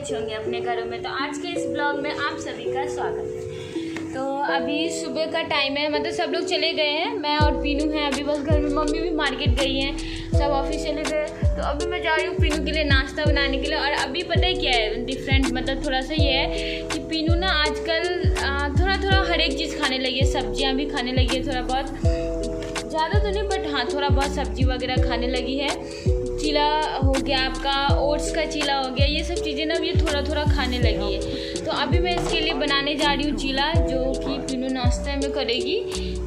अच्छे होंगे अपने घरों में। तो आज के इस ब्लॉग में आप सभी का स्वागत है। तो अभी सुबह का टाइम है, मतलब सब लोग चले गए हैं, मैं और पीनू हैं अभी बस घर में। मम्मी भी मार्केट गई हैं, सब ऑफिस चले गए। तो अभी मैं जा रही हूँ पीनू के लिए नाश्ता बनाने के लिए। और अभी पता है क्या है डिफरेंट, मतलब थोड़ा सा ये है कि पीनू ना आजकल थोड़ा हर एक चीज़ खाने लगी है, सब्जियाँ भी खाने लगी है, थोड़ा बहुत, ज़्यादा तो नहीं बट हाँ थोड़ा बहुत सब्जी वगैरह खाने लगी है। चीला हो गया आपका, ओट्स का चीला हो गया, ये सब चीज़ें ना अब ये थोड़ा खाने लगी है। तो अभी मैं इसके लिए बनाने जा रही हूँ चीला, जो कि पीनू नाश्ते में करेगी।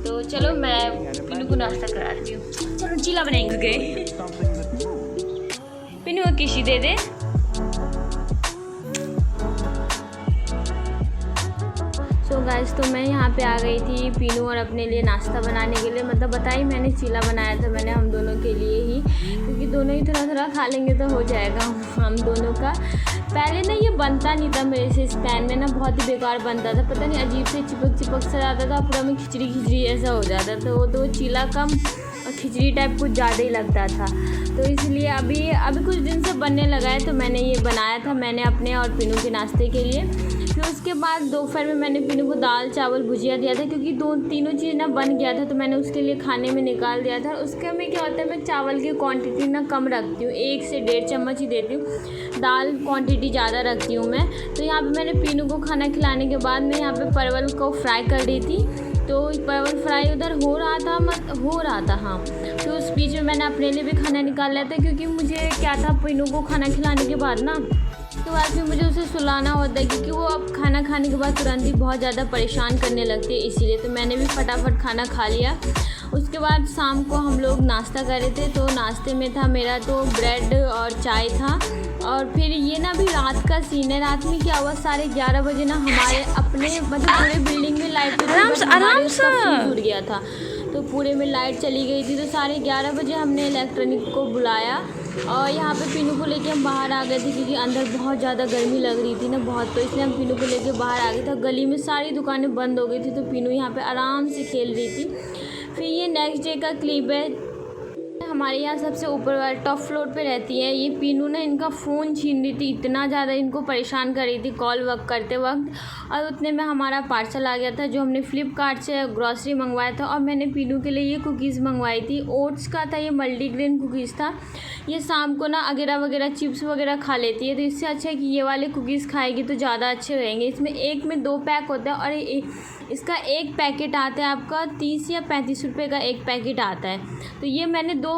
तो चलो मैं पीनू को नाश्ता करा रही हूँ। चलो चीला बनाएंगे। पीनू को किसी दे दे। सो गाइस, तो मैं यहाँ पे आ गई थी पीनू और अपने लिए नाश्ता बनाने के लिए। मतलब बताइए, मैंने चीला बनाया था मैंने हम दोनों के लिए ही, क्योंकि दोनों ही थोड़ा खा लेंगे तो हो जाएगा हम दोनों का। पहले ना ये बनता नहीं था मेरे से, इस पैन में ना बहुत ही बेकार बनता था, पता नहीं अजीब से चिपक सा जाता था, पूरा में खिचड़ी ऐसा हो जाता था। वो तो चीला कम और खिचड़ी टाइप कुछ ज़्यादा ही लगता था। तो इसलिए अभी कुछ दिन से बनने लगा है, तो मैंने ये बनाया था मैंने अपने और पीनू के नाश्ते के लिए। फिर उसके बाद दोपहर में मैंने पीनू को दाल चावल भुजिया दिया था, क्योंकि तीनों चीज़ ना बन गया था, तो मैंने उसके लिए खाने में निकाल दिया था। उसके में क्या होता है, मैं चावल की क्वांटिटी ना कम रखती हूँ, 1 से 1.5 चम्मच ही देती हूँ, दाल क्वांटिटी ज़्यादा रखती हूँ मैं। तो यहाँ पे मैंने पीनू को खाना खिलाने के बाद मैं यहाँ पे परवल को फ्राई कर रही थी। तो परवल फ्राई उधर हो रहा था हाँ। तो उस बीच में मैंने अपने लिए भी खाना निकाल लिया था, क्योंकि मुझे क्या था, पीनू को खाना खिलाने के बाद ना तो बाद में मुझे उसे सुलाना होता है, क्योंकि वो अब खाना खाने के बाद तुरंत ही बहुत ज़्यादा परेशान करने लगती है, इसीलिए। तो मैंने भी फटाफट खाना खा लिया। उसके बाद शाम को हम लोग नाश्ता कर रहे थे, तो नाश्ते में था मेरा तो ब्रेड और चाय था। और फिर ये ना अभी रात का सीन है। रात में क्या हुआ, 11:30 बजे ना हमारे अपने मतलब पूरे बिल्डिंग में लाइट आराम से जुड़ गया था, तो पूरे में लाइट चली गई थी। तो 11:30 बजे हमने इलेक्ट्रॉनिक को बुलाया और यहाँ पे पीनू को लेके हम बाहर आ गए थे, क्योंकि अंदर बहुत ज़्यादा गर्मी लग रही थी ना बहुत, तो इसलिए हम पीनू को लेके बाहर आ गए थे। गली में सारी दुकानें बंद हो गई थी, तो पीनू यहाँ पे आराम से खेल रही थी। फिर ये नेक्स्ट डे का क्लिप है। हमारे यहाँ सबसे ऊपर वाले टॉप फ्लोर पे रहती है ये। पीनू ने इनका फ़ोन छीन रही थी, इतना ज़्यादा इनको परेशान कर रही थी कॉल वर्क करते वक्त। और उतने में हमारा पार्सल आ गया था, जो हमने फ्लिपकार्ट से ग्रॉसरी मंगवाया था। और मैंने पीनू के लिए ये कुकीज़ मंगवाई थी, ओट्स का था ये, मल्टीग्रेन कुकीज़ था। ये शाम को ना अगेरा वगैरह चिप्स वगैरह खा लेती है, तो इससे अच्छा है कि ये वाले कुकीज़ खाएगी तो ज़्यादा अच्छे रहेंगे। इसमें एक में 2 पैक होता है, और इसका एक पैकेट आता है आपका 30 या 35 रुपये का एक पैकेट आता है। तो ये मैंने 2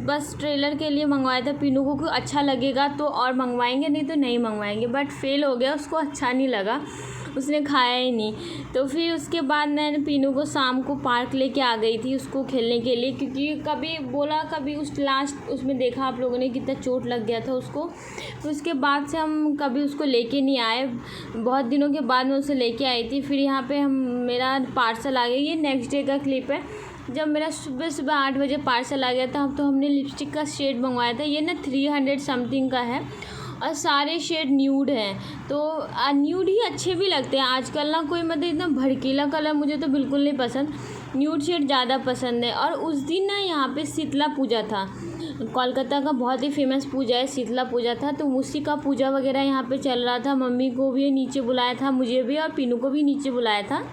बस ट्रेलर के लिए मंगवाया था। पीनू को अच्छा लगेगा तो और मंगवाएंगे, नहीं तो नहीं मंगवाएंगे। बट फेल हो गया, उसको अच्छा नहीं लगा, उसने खाया ही नहीं। तो फिर उसके बाद मैंने पीनू को शाम को पार्क लेके आ गई थी उसको खेलने के लिए, क्योंकि कभी बोला कभी उस लास्ट उसमें देखा आप लोगों ने कितना चोट लग गया था उसको। तो उसके बाद से हम कभी उसको लेके नहीं आए, बहुत दिनों के बाद मैं उसे लेके आई थी। फिर यहाँ पे मेरा पार्सल आ गया। ये नेक्स्ट डे का क्लिप है, जब मेरा सुबह 8 बजे पार्सल आ गया था। तो हमने लिपस्टिक का शेड मंगवाया था, ये ना 300 समथिंग का है, और सारे शेड न्यूड हैं। तो न्यूड ही अच्छे भी लगते हैं आजकल ना, कोई मतलब इतना भड़कीला कलर मुझे तो बिल्कुल नहीं पसंद, न्यूड शेड ज़्यादा पसंद है। और उस दिन ना यहाँ पे शीतला पूजा था, कोलकाता का बहुत ही फेमस पूजा है, शीतला पूजा था। तो उसी का पूजा वगैरह यहाँ पे चल रहा था। मम्मी को भी नीचे बुलाया था, मुझे भी, और पीनू को भी नीचे बुलाया था।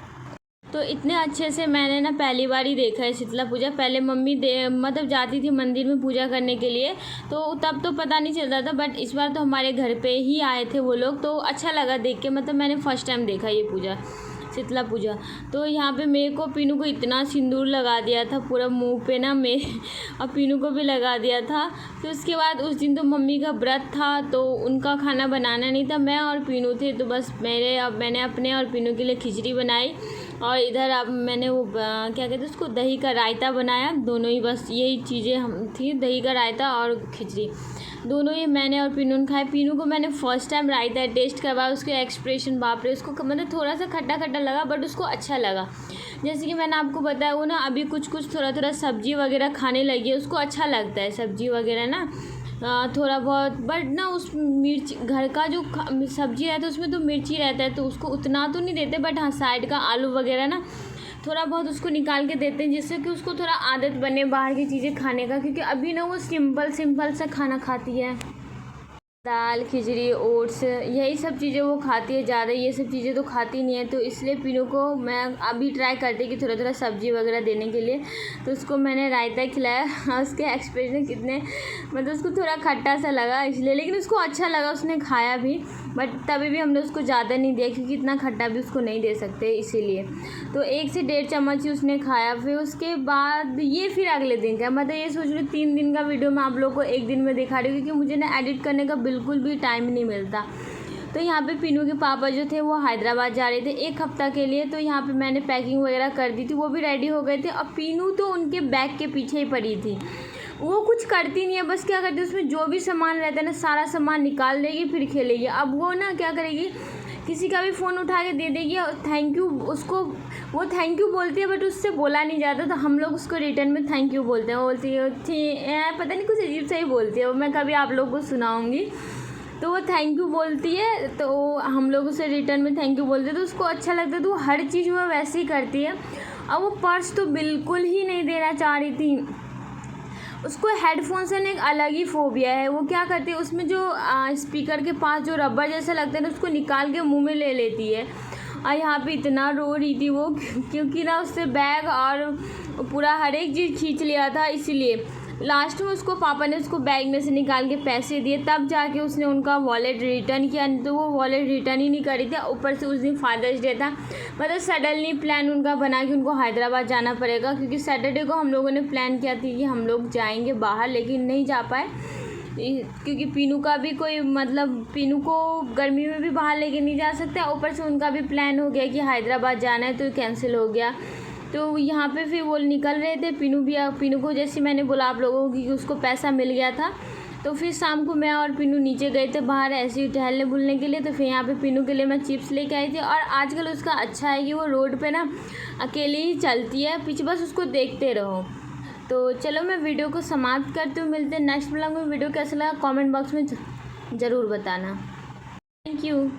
तो इतने अच्छे से मैंने ना पहली बार ही देखा है शीतला पूजा। पहले मम्मी मतलब जाती थी मंदिर में पूजा करने के लिए, तो तब तो पता नहीं चलता था। बट इस बार तो हमारे घर पे ही आए थे वो लोग, तो अच्छा लगा देख के। मतलब मैंने फ़र्स्ट टाइम देखा ये पूजा, शीतला पूजा। तो यहाँ पे मेरे को पीनू को इतना सिंदूर लगा दिया था पूरा मुंह पे ना और पीनू को भी लगा दिया था। फिर उसके बाद उस दिन तो मम्मी का व्रत था, तो उनका खाना बनाना नहीं था, मैं और पीनू थे। तो बस मैंने अपने और पीनू के लिए खिचड़ी बनाई, और इधर अब मैंने वो क्या कहते हैं उसको, दही का रायता बनाया। दोनों ही बस यही चीज़ें हम थी, दही का रायता और खिचड़ी, दोनों ही मैंने और पीनू ने खाए। पीनू को मैंने फ़र्स्ट टाइम रायता टेस्ट करवाया, उसके एक्सप्रेशन बाप रे, उसको मतलब थोड़ा सा खट्टा खट्टा लगा, बट उसको अच्छा लगा। जैसे कि मैंने आपको बताया, वो ना अभी कुछ थोड़ा सब्ज़ी वगैरह खाने लगी है, उसको अच्छा लगता है सब्ज़ी वगैरह ना थोड़ा बहुत। बट ना उस मिर्च, घर का जो सब्ज़ी रहता है उसमें तो मिर्ची रहता है, तो उसको उतना तो नहीं देते। बट हाँ, साइड का आलू वगैरह ना थोड़ा बहुत उसको निकाल के देते हैं, जिससे कि उसको थोड़ा आदत बने बाहर की चीज़ें खाने का, क्योंकि अभी ना वो सिंपल सा खाना खाती है। दाल, खिचड़ी, ओट्स, यही सब चीज़ें वो खाती है ज़्यादा। ये सब चीज़ें तो खाती नहीं है, तो इसलिए पीनू को मैं अभी ट्राई करती कि थोड़ा थोड़ा सब्ज़ी वगैरह देने के लिए। तो उसको मैंने रायता खिलाया। उसके एक्सप्रेशन कितने, मतलब उसको थोड़ा खट्टा सा लगा इसलिए, लेकिन उसको अच्छा लगा, उसने खाया भी। बट तभी भी हमने उसको ज़्यादा नहीं दिया क्योंकि इतना खट्टा भी उसको नहीं दे सकते, इसीलिए। तो 1 से 1.5 चम्मच ही उसने खाया। फिर उसके बाद ये फिर अगले दिन का, मतलब ये सोच लो 3 दिन का वीडियो मैं आप लोग को एक दिन में दिखा रही हूँ, क्योंकि मुझे ना एडिट करने का बिल्कुल भी टाइम नहीं मिलता। तो यहाँ पे पीनू के पापा जो थे वो हैदराबाद जा रहे थे 1 हफ़्ता के लिए। तो यहाँ पे मैंने पैकिंग वगैरह कर दी थी, वो भी रेडी हो गए थे। अब पीनू तो उनके बैग के पीछे ही पड़ी थी। वो कुछ करती नहीं है, बस क्या करती है, उसमें जो भी सामान रहता है ना सारा सामान निकाल देगी फिर खेलेगी। अब वो ना क्या करेगी, किसी का भी फ़ोन उठा के दे देगी और थैंक यू, उसको वो थैंक यू बोलती है, बट उससे बोला नहीं जाता, तो हम लोग उसको रिटर्न में थैंक यू बोलते हैं। वो बोलती है पता नहीं कुछ अजीब सा ही बोलती है, वो मैं कभी आप लोग को सुनाऊँगी। तो वो थैंक यू बोलती है, तो हम लोग उसे रिटर्न में थैंक यू बोलते हैं, तो उसको अच्छा लगता है। तो वो हर चीज़ वो वैसे ही करती है। अब वो पर्स तो बिल्कुल ही नहीं देना चाह रही थी। उसको हेडफोन से ना एक अलग ही फ़ोबिया है। वो क्या करती है, उसमें जो स्पीकर के पास जो रबर जैसा लगता है ना, उसको निकाल के मुंह में ले लेती है। और यहाँ पे इतना रो रही थी वो, क्योंकि ना उससे बैग और पूरा हर एक चीज़ खींच लिया था, इसीलिए लास्ट में उसको पापा ने उसको बैग में से निकाल के पैसे दिए, तब जाके उसने उनका वॉलेट रिटर्न किया। नहीं तो वो वॉलेट रिटर्न ही नहीं करी थी। ऊपर से उस दिन फादर्स डे था, मतलब सडनली प्लान उनका बना कि उनको हैदराबाद जाना पड़ेगा, क्योंकि सैटरडे को हम लोगों ने प्लान किया था कि हम लोग जाएंगे बाहर, लेकिन नहीं जा पाए क्योंकि पीनू का भी कोई, मतलब पीनू को गर्मी में भी बाहर लेके नहीं जा सकते। ऊपर से उनका भी प्लान हो गया कि हैदराबाद जाना है, तो कैंसिल हो गया। तो यहाँ पे फिर वो निकल रहे थे। पीनू को जैसे मैंने बोला आप लोगों को कि उसको पैसा मिल गया था, तो फिर शाम को मैं और पीनू नीचे गए थे बाहर ऐसे ही टहलने बुलने के लिए। तो फिर यहाँ पे पीनू के लिए मैं चिप्स लेके आई थी। और आजकल उसका अच्छा है कि वो रोड पे ना अकेले ही चलती है, पीछे बस उसको देखते रहो। तो चलो मैं वीडियो को समाप्त करती हूँ, मिलते हैं नेक्स्ट व्लॉग में। वीडियो कैसा लगा कमेंट बॉक्स में ज़रूर बताना। Thank you.